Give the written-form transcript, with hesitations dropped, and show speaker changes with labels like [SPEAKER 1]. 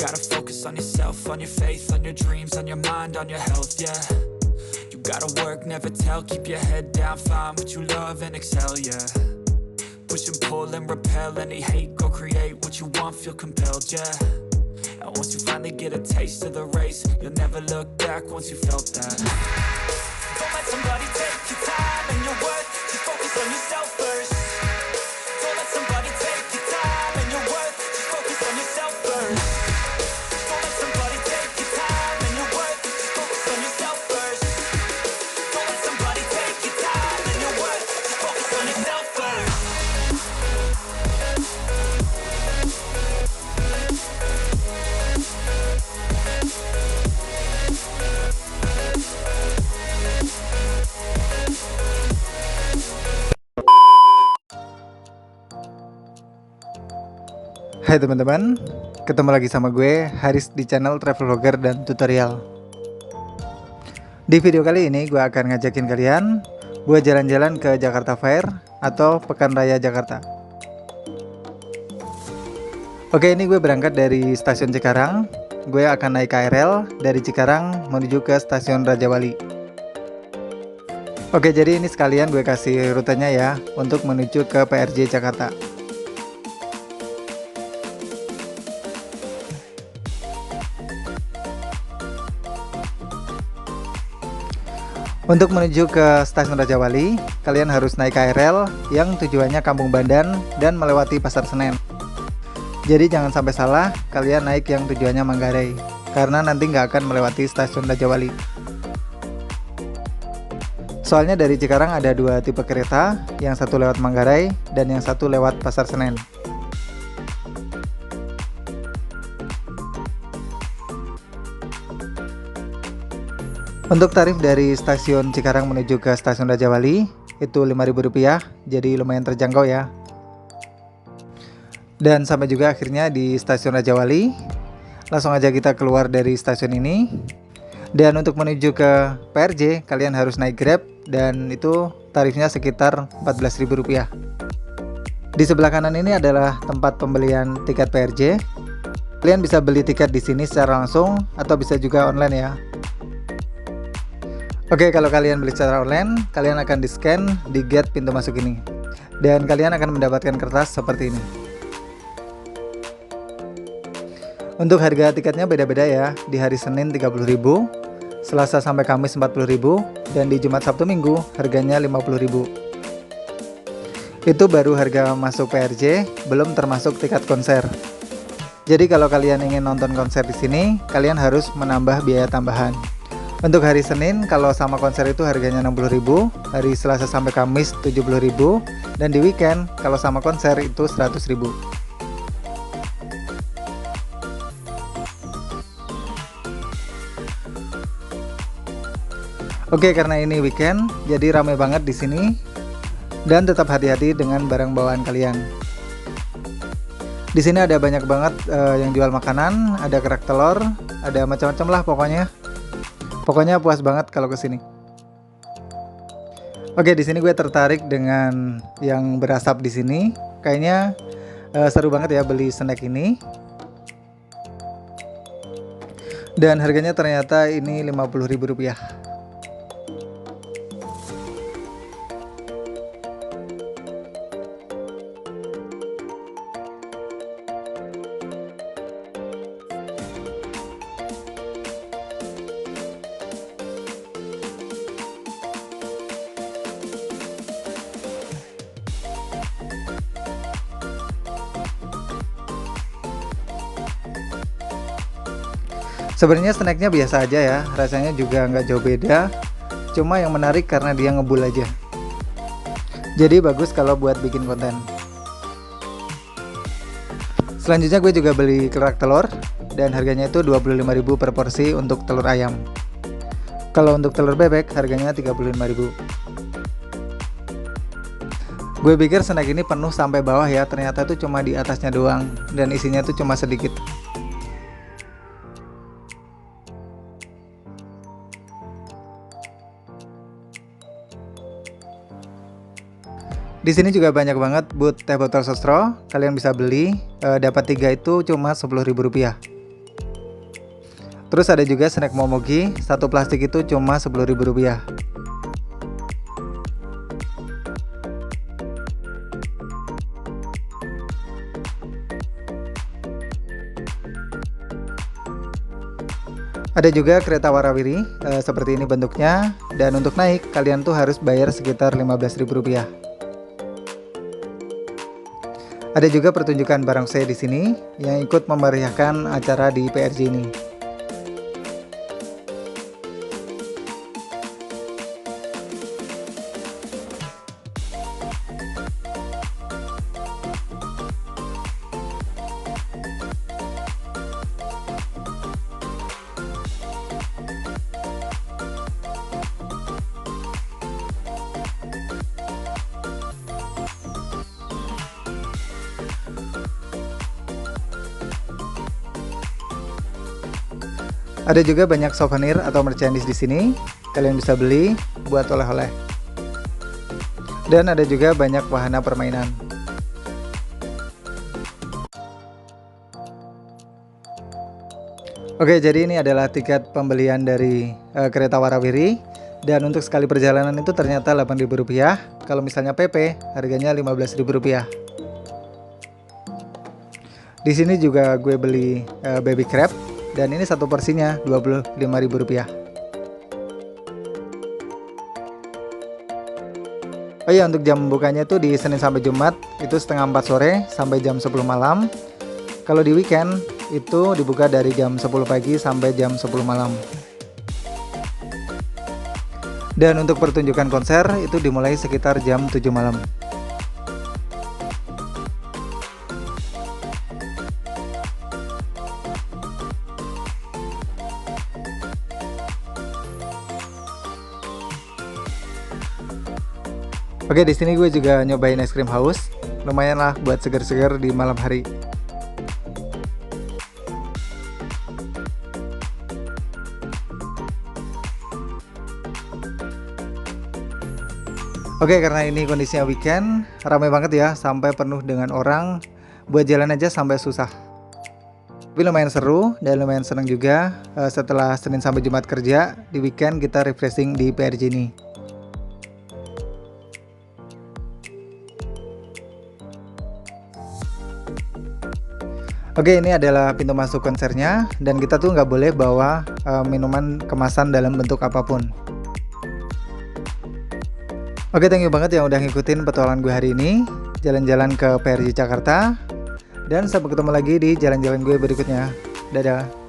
[SPEAKER 1] gotta focus on yourself, on your faith, on your dreams, on your mind, on your health, yeah. You gotta work, never tell, keep your head down, find what you love and excel, yeah. Push and pull and repel any hate, go create what you want, feel compelled, yeah. And once you finally get a taste of the race, you'll never look back once you felt that. Don't let somebody take your time and your worth, just focus on yourself first. Don't let somebody take your time and your worth, just focus on yourself first. Don't let somebody take your time and your worth, just focus on yourself first. Don't let somebody take your time and your worth, just focus on yourself first.
[SPEAKER 2] Hai teman-teman, ketemu lagi sama gue Haris di channel Travel Vlogger dan Tutorial. Di video kali ini gue akan ngajakin kalian buat jalan-jalan ke Jakarta Fair atau Pekan Raya Jakarta. Oke, ini gue berangkat dari stasiun Cikarang. Gue akan naik KRL dari Cikarang menuju ke stasiun Rajawali. Oke, jadi ini sekalian gue kasih rutenya ya untuk menuju ke PRJ Jakarta. Untuk menuju ke stasiun Rajawali, kalian harus naik KRL yang tujuannya Kampung Bandan dan melewati Pasar Senen. Jadi jangan sampai salah, kalian naik yang tujuannya Manggarai, karena nanti nggak akan melewati stasiun Rajawali. Soalnya dari Cikarang ada dua tipe kereta, yang satu lewat Manggarai dan yang satu lewat Pasar Senen. Untuk tarif dari stasiun Cikarang menuju ke stasiun Rajawali itu Rp5.000, jadi lumayan terjangkau ya. Dan sampai juga akhirnya di stasiun Rajawali. Langsung aja kita keluar dari stasiun ini. Dan untuk menuju ke PRJ kalian harus naik Grab dan itu tarifnya sekitar Rp14.000. Di sebelah kanan ini adalah tempat pembelian tiket PRJ. Kalian bisa beli tiket di sini secara langsung atau bisa juga online ya. Oke, kalau kalian beli secara online, kalian akan di-scan di gate pintu masuk ini. Dan kalian akan mendapatkan kertas seperti ini. Untuk harga tiketnya beda-beda ya. Di hari Senin 30.000, Selasa sampai Kamis 40.000, dan di Jumat Sabtu Minggu harganya 50.000. Itu baru harga masuk PRJ, belum termasuk tiket konser. Jadi kalau kalian ingin nonton konser di sini, kalian harus menambah biaya tambahan. Untuk hari Senin kalau sama konser itu harganya 60.000, hari Selasa sampai Kamis 70.000, dan di weekend kalau sama konser itu 100.000. Oke, karena ini weekend jadi ramai banget di sini. Dan tetap hati-hati dengan barang bawaan kalian. Di sini ada banyak banget yang jual makanan, ada kerak telur, ada macam-macam lah pokoknya. Pokoknya puas banget kalau kesini. Oke, di sini gue tertarik dengan yang berasap di sini. Kayaknya seru banget ya beli snack ini. Dan harganya ternyata ini Rp50.000. Sebenarnya snacknya biasa aja ya, rasanya juga nggak jauh beda. Cuma yang menarik karena dia ngebul aja. Jadi bagus kalau buat bikin konten. Selanjutnya gue juga beli kerak telur dan harganya itu Rp25.000 per porsi untuk telur ayam. Kalau untuk telur bebek harganya Rp35.000. Gue pikir snack ini penuh sampai bawah ya, ternyata itu cuma di atasnya doang dan isinya tuh cuma sedikit. Di sini juga banyak banget booth teh botol sostro, kalian bisa beli, dapat 3 itu cuma Rp10.000. Terus ada juga snack momogi, satu plastik itu cuma Rp10.000. Ada juga kereta warawiri, seperti ini bentuknya, dan untuk naik kalian tuh harus bayar sekitar Rp15.000. Ada juga pertunjukan barongsai di sini yang ikut memeriahkan acara di PRJ ini. Ada juga banyak souvenir atau merchandise di sini. Kalian bisa beli buat oleh-oleh. Dan ada juga banyak wahana permainan. Oke, jadi ini adalah tiket pembelian dari kereta warawiri. Dan untuk sekali perjalanan itu ternyata Rp8.000. Kalau misalnya PP, harganya Rp15.000. Di sini juga gue beli baby crab. Dan ini satu porsinya Rp25.000. Oh iya, untuk jam bukanya itu di Senin sampai Jumat itu setengah 4 sore sampai jam 10 malam. Kalau di weekend itu dibuka dari jam 10 pagi sampai jam 10 malam. Dan untuk pertunjukan konser itu dimulai sekitar jam 7 malam. Oke, di sini gue juga nyobain es krim haus. Lumayan lah buat seger-seger di malam hari. Oke, karena ini kondisinya weekend, ramai banget ya, sampai penuh dengan orang. Buat jalan aja sampai susah. Tapi lumayan seru dan lumayan seneng juga. Setelah Senin sampai Jumat kerja, di weekend kita refreshing di PRJ ini. Oke, ini adalah pintu masuk konsernya, dan kita tuh nggak boleh bawa minuman kemasan dalam bentuk apapun. Oke, thank you banget yang udah ngikutin petualangan gue hari ini, jalan-jalan ke PRJ Jakarta, dan sampai ketemu lagi di jalan-jalan gue berikutnya. Dadah.